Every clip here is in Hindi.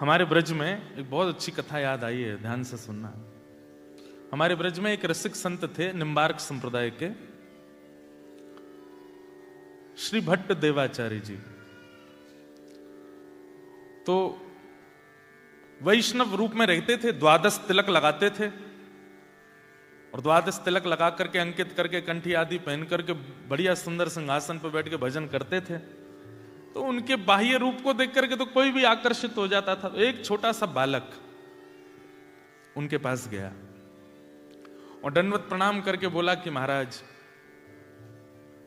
हमारे ब्रज में एक बहुत अच्छी कथा याद आई है, ध्यान से सुनना। हमारे ब्रज में एक रसिक संत थे, निम्बार्क संप्रदाय के श्री भट्ट देवाचार्य जी। तो वैष्णव रूप में रहते थे, 12 तिलक लगाते थे और 12 तिलक लगा करके अंकित करके कंठी आदि पहन करके बढ़िया सुंदर सिंहासन पर बैठ के भजन करते थे। तो उनके बाह्य रूप को देख करके तो कोई भी आकर्षित हो जाता था। तो एक छोटा सा बालक उनके पास गया और दंडवत प्रणाम करके बोला कि महाराज,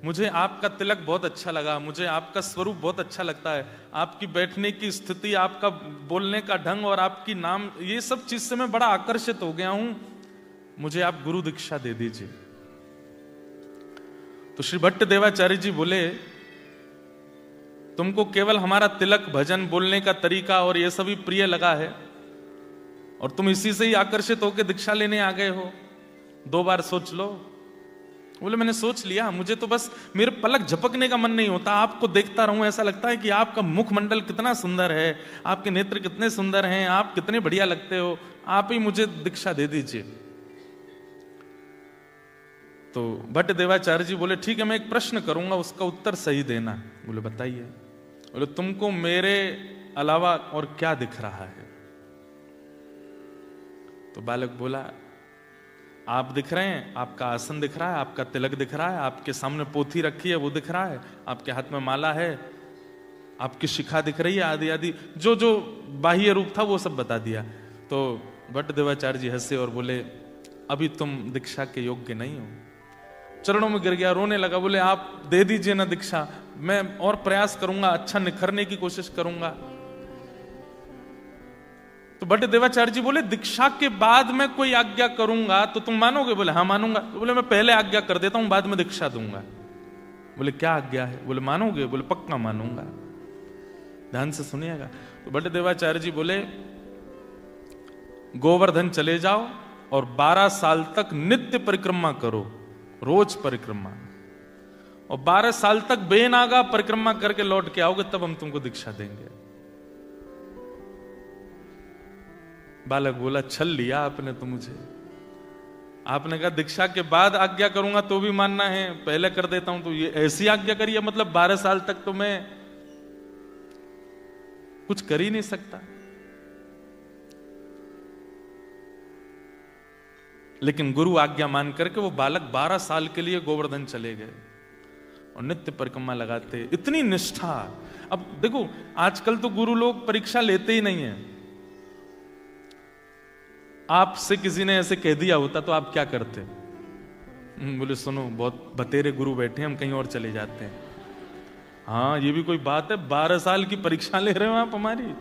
मुझे आपका तिलक बहुत अच्छा लगा, मुझे आपका स्वरूप बहुत अच्छा लगता है, आपकी बैठने की स्थिति, आपका बोलने का ढंग और आपकी नाम, ये सब चीज से मैं बड़ा आकर्षित हो गया हूं, मुझे आप गुरु दीक्षा दे दीजिए। तो श्री भट्ट देवाचार्य जी बोले, तुमको केवल हमारा तिलक, भजन, बोलने का तरीका और ये सभी प्रिय लगा है और तुम इसी से ही आकर्षित होकर दीक्षा लेने आ गए हो, 2 बार सोच लो। बोले मैंने सोच लिया, मुझे तो बस मेरे पलक झपकने का मन नहीं होता, आपको देखता रहूं, ऐसा लगता है कि आपका मुखमंडल कितना सुंदर है, आपके नेत्र कितने सुंदर हैं, आप कितने बढ़िया लगते हो, आप ही मुझे दीक्षा दे दीजिए। तो भट्ट देवाचार्य जी बोले ठीक है, मैं एक प्रश्न करूंगा, उसका उत्तर सही देना। बोले बताइए। बोले तुमको मेरे अलावा और क्या दिख रहा है? तो बालक बोला, आप दिख रहे हैं, आपका आसन दिख रहा है, आपका तिलक दिख रहा है, आपके सामने पोथी रखी है वो दिख रहा है, आपके हाथ में माला है, आपकी शिखा दिख रही है, आदि आदि जो जो बाह्य रूप था वो सब बता दिया। तो भट्ट देवाचार्य जी हंसे और बोले, अभी तुम दीक्षा के योग्य नहीं हो। चरणों में गिर गया, रोने लगा। बोले आप दे दीजिए ना दीक्षा, मैं और प्रयास करूंगा, अच्छा निखरने की कोशिश करूंगा। तो भट्ट देवाचार्य जी बोले, दीक्षा के बाद मैं कोई आज्ञा करूंगा तो तुम मानोगे? बोले हाँ मानूंगा। तो बोले मैं पहले आज्ञा कर देता हूं, बाद में दीक्षा दूंगा। बोले क्या आज्ञा है? बोले मानोगे? बोले पक्का मानूंगा। ध्यान से सुनिएगा। तो भट्ट देवाचार्य जी बोले, गोवर्धन चले जाओ और 12 साल तक नित्य परिक्रमा करो, रोज परिक्रमा, और 12 साल तक बेनागा परिक्रमा करके लौट के आओगे, तब हम तुमको दीक्षा देंगे। बालक बोला, छल लिया आपने तो मुझे। आपने कहा दीक्षा के बाद आज्ञा करूंगा तो भी मानना है, पहले कर देता हूं तो ये ऐसी आज्ञा करिए, मतलब 12 साल तक तो मैं कुछ कर ही नहीं सकता। लेकिन गुरु आज्ञा मान करके वो बालक 12 साल के लिए गोवर्धन चले गए और नित्य परिक्रमा लगाते, इतनी निष्ठा। अब देखो आजकल तो गुरु लोग परीक्षा लेते ही नहीं है। आपसे किसी ने ऐसे कह दिया होता तो आप क्या करते? बोले सुनो, बहुत बतेरे गुरु बैठे हैं, हम कहीं और चले जाते हैं। हाँ ये भी कोई बात है, 12 साल की परीक्षा ले रहे हो आप हमारी।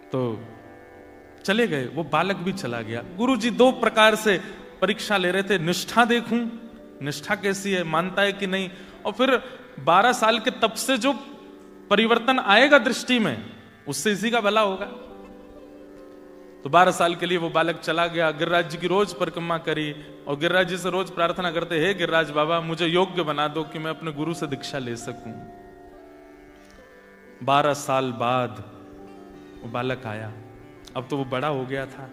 तो चले गए, वो बालक भी चला गया। गुरुजी 2 प्रकार से परीक्षा ले रहे थे, निष्ठा देखूं, निष्ठा कैसी है, मानता है कि नहीं, और फिर 12 साल के तप से जो परिवर्तन आएगा दृष्टि में, उससे इसी का भला होगा। तो 12 साल के लिए वो बालक चला गया, गिरिराज जी की रोज परिक्रमा करी और गिरिराज जी से रोज प्रार्थना करते, हे गिरिराज बाबा मुझे योग्य बना दो कि मैं अपने गुरु से दीक्षा ले सकूं। 12 साल बाद वो बालक आया, अब तो वो बड़ा हो गया था।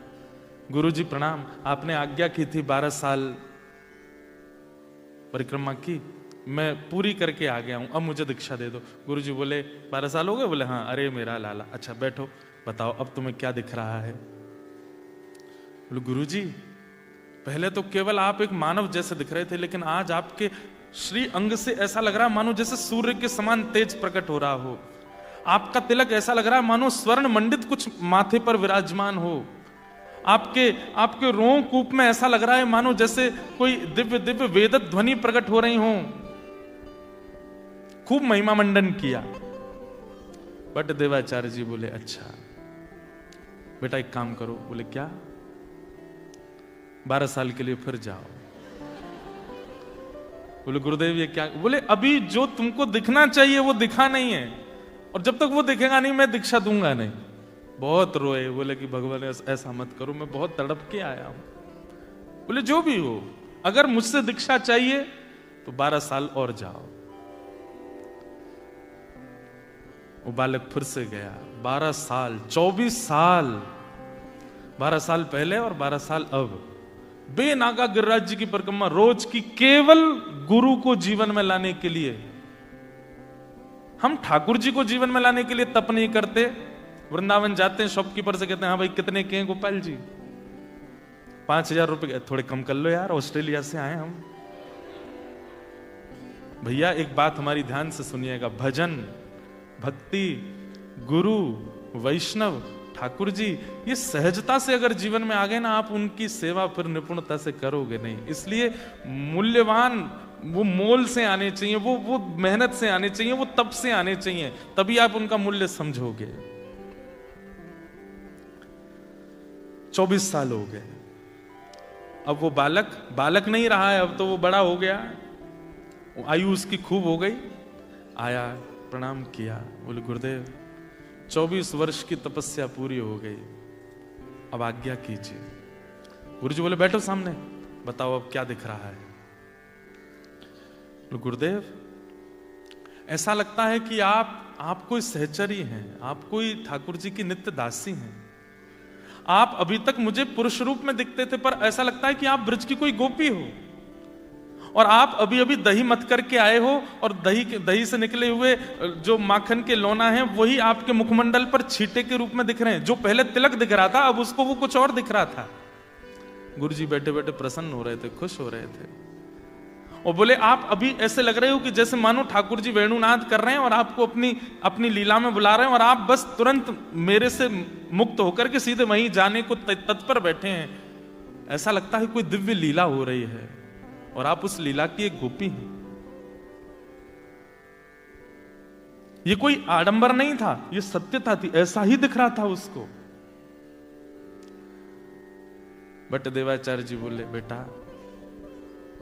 गुरुजी प्रणाम, आपने आज्ञा की थी 12 साल परिक्रमा की, मैं पूरी करके आ गया हूं, अब मुझे दीक्षा दे दो। गुरुजी बोले 12 साल हो गए? बोले हाँ। अरे मेरा लाला, अच्छा बैठो, बताओ अब तुम्हें क्या दिख रहा है? बोले गुरुजी पहले तो केवल आप एक मानव जैसे दिख रहे थे, लेकिन आज आपके श्री अंग से ऐसा लग रहा है मानो जैसे सूर्य के समान तेज प्रकट हो रहा हो। आपका तिलक ऐसा लग रहा है मानो स्वर्ण मंडित कुछ माथे पर विराजमान हो। आपके रों कूप में ऐसा लग रहा है मानो जैसे कोई दिव्य दिव्य वेद ध्वनि प्रकट हो रही हो। खूब महिमा मंडन किया। भट्ट देवाचार्य जी बोले, अच्छा बेटा एक काम करो। बोले क्या? 12 साल के लिए फिर जाओ। बोले गुरुदेव ये क्या? बोले अभी जो तुमको दिखना चाहिए वो दिखा नहीं है, और जब तक वो दिखेगा नहीं मैं दीक्षा दूंगा नहीं। बहुत रोए, बोले कि भगवान ऐसा मत करो, मैं बहुत तड़प के आया हूं। बोले जो भी हो, अगर मुझसे दीक्षा चाहिए तो 12 साल और जाओ। वो बालक फिर से गया। 12 साल, 24 साल, 12 साल पहले और 12 साल अब, बेनागा गिरिराज जी की परिक्रमा रोज की, केवल गुरु को जीवन में लाने के लिए। हम ठाकुर जी को जीवन में लाने के लिए तप नहीं करते। वृंदावन जाते हैं, शॉपकीपर से कहते हैं हाँ भाई कितने के हैं गोपाल जी? 5,000 रुपए। थोड़े कम कर लो यार, ऑस्ट्रेलिया से आए हम। भैया एक बात हमारी ध्यान से सुनिएगा, भजन, भक्ति, गुरु, वैष्णव, ठाकुर जी, ये सहजता से अगर जीवन में आ गए ना, आप उनकी सेवा फिर निपुणता से करोगे नहीं। इसलिए मूल्यवान वो मोल से आने चाहिए, वो मेहनत से आने चाहिए, वो तप से आने चाहिए, तभी आप उनका मूल्य समझोगे। 24 साल हो गए। अब वो बालक नहीं रहा है, अब तो वो बड़ा हो गया, आयु उसकी खूब हो गई। आया, प्रणाम किया, बोले गुरुदेव 24 वर्ष की तपस्या पूरी हो गई, अब आज्ञा कीजिए। गुरु जी बोले बैठो सामने, बताओ अब क्या दिख रहा है? गुरुदेव ऐसा लगता है कि आप कोई सहचरी हैं, आप कोई ठाकुर जी की नित्य दासी हैं। आप अभी तक मुझे पुरुष रूप में दिखते थे, पर ऐसा लगता है कि आप ब्रज की कोई गोपी हो, और आप अभी अभी दही मत करके आए हो, और दही से निकले हुए जो माखन के लोना है वही आपके मुखमंडल पर छींटे के रूप में दिख रहे हैं। जो पहले तिलक दिख रहा था, अब उसको वो कुछ और दिख रहा था। गुरु जी बैठे बैठे प्रसन्न हो रहे थे, खुश हो रहे थे, और बोले आप अभी ऐसे लग रहे हो कि जैसे मानो ठाकुर जी वेणुनाद कर रहे हैं और आपको अपनी लीला में बुला रहे हैं, और आप बस तुरंत मेरे से मुक्त होकर के सीधे वहीं जाने को तत्पर बैठे हैं। ऐसा लगता है कोई दिव्य लीला हो रही है, और आप उस लीला की एक गोपी हैं। ये कोई आडंबर नहीं था, ये सत्यता थी, ऐसा ही दिख रहा था उसको। बट देवाचार्य जी बोले बेटा,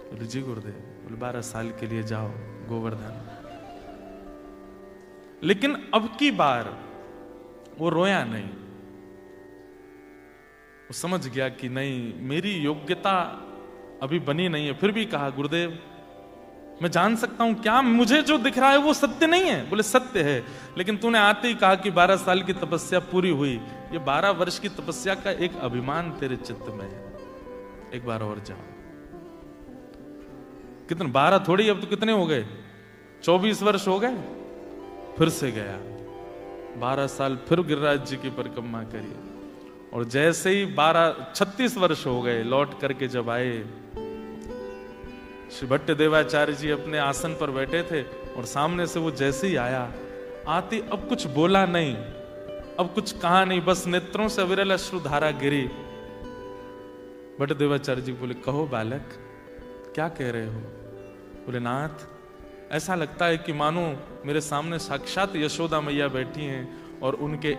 बोले जी गुरुदेव, बोले 12 साल के लिए जाओ गोवर्धन। लेकिन अब की बार वो रोया नहीं, वो समझ गया कि नहीं, मेरी योग्यता अभी बनी नहीं है। फिर भी कहा गुरुदेव मैं जान सकता हूं क्या मुझे जो दिख रहा है वो सत्य नहीं है? बोले सत्य है, लेकिन तूने आते ही कहा कि 12 साल की तपस्या पूरी हुई। ये 12 वर्ष की तपस्या का एक अभिमान तेरे चित्त में है, एक बार और जाओ। कितने 12 थोड़ी, अब तो कितने हो गए? 24 वर्ष हो गए। फिर से गया, 12 साल फिर गिरिराज जी की परिक्रमा करी, और जैसे ही 36 वर्ष हो गए, लौट करके जब आए, श्री भट्ट देवाचार्य जी अपने आसन पर बैठे थे, और सामने से वो जैसे ही आया, आती अब कुछ बोला नहीं, अब कुछ कहा नहीं, बस नेत्रों से अविरल अश्रुधारा गिरी। भट्ट देवाचार्य जी बोले कहो बालक क्या कह रहे हो? बोले नाथ, ऐसा लगता है कि मानो मेरे सामने साक्षात यशोदा मैया बैठी हैं, और उनके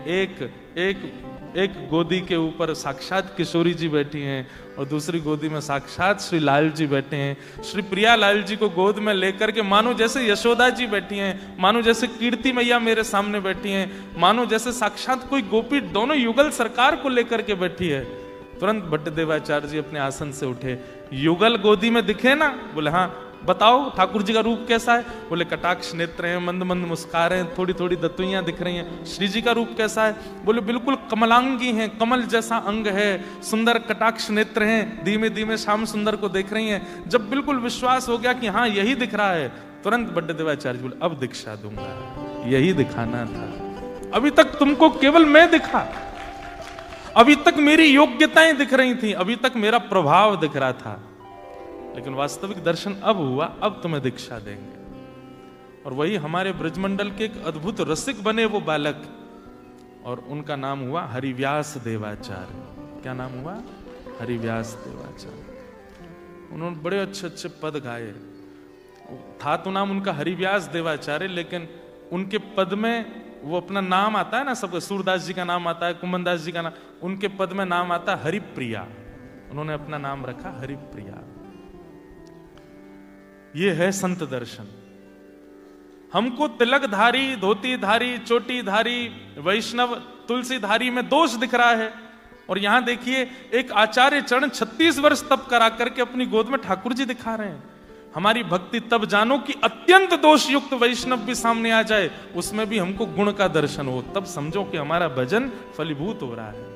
एक गोदी के ऊपर साक्षात किशोरी जी बैठी हैं, और दूसरी गोदी में साक्षात श्री लाल जी बैठे हैं। श्री प्रिया लाल जी को गोद में लेकर के मानो जैसे यशोदा जी बैठी हैं, मानो जैसे कीर्ति मैया मेरे सामने बैठी हैं, मानो जैसे साक्षात कोई गोपी दोनों युगल सरकार को लेकर के बैठी है। तुरंत भट्ट देवाचार्य जी अपने आसन से उठे। युगल गोदी में दिखे ना? बोले हाँ। बताओ ठाकुर जी का रूप कैसा है? बोले कटाक्ष नेत्र हैं, मंद मंद मुस्कान हैं, थोड़ी थोड़ी दतुइयां दिख रही हैं। श्री जी का रूप कैसा है? बोले बिल्कुल कमलांगी हैं, कमल जैसा अंग है, सुंदर कटाक्ष नेत्र हैं, धीमे धीमे श्याम सुंदर को देख रही हैं। जब बिल्कुल विश्वास हो गया कि हाँ यही दिख रहा है, तुरंत भट्ट देवाचार्य बोले अब दीक्षा दूंगा, यही दिखाना था। अभी तक तुमको केवल मैं दिखा, अभी तक मेरी योग्यताएं दिख रही थी, अभी तक मेरा प्रभाव दिख रहा था, लेकिन वास्तविक दर्शन अब हुआ, अब तुम्हें दीक्षा देंगे। और वही हमारे ब्रजमंडल के एक अद्भुत रसिक बने वो बालक, और उनका नाम हुआ हरिव्यास देवाचार्य। क्या नाम हुआ? हरिव्यास देवाचार्य। उन्होंने बड़े अच्छे अच्छे पद गाए। था तो नाम उनका हरिव्यास देवाचार्य, लेकिन उनके पद में वो अपना नाम आता है ना, सबको सूरदास जी का नाम आता है, कुमनदास जी का नाम, उनके पद में नाम आता है हरिप्रिया। उन्होंने अपना नाम रखा हरिप्रिया। ये है संत दर्शन। हमको तिलकधारी, धोतीधारी, चोटीधारी, वैष्णव, तुलसीधारी में दोष दिख रहा है, और यहां देखिए एक आचार्य चरण 36 वर्ष तप करा करके अपनी गोद में ठाकुर जी दिखा रहे हैं। हमारी भक्ति तब जानो कि अत्यंत दोष युक्त वैष्णव भी सामने आ जाए, उसमें भी हमको गुण का दर्शन हो, तब समझो कि हमारा भजन फलीभूत हो रहा है।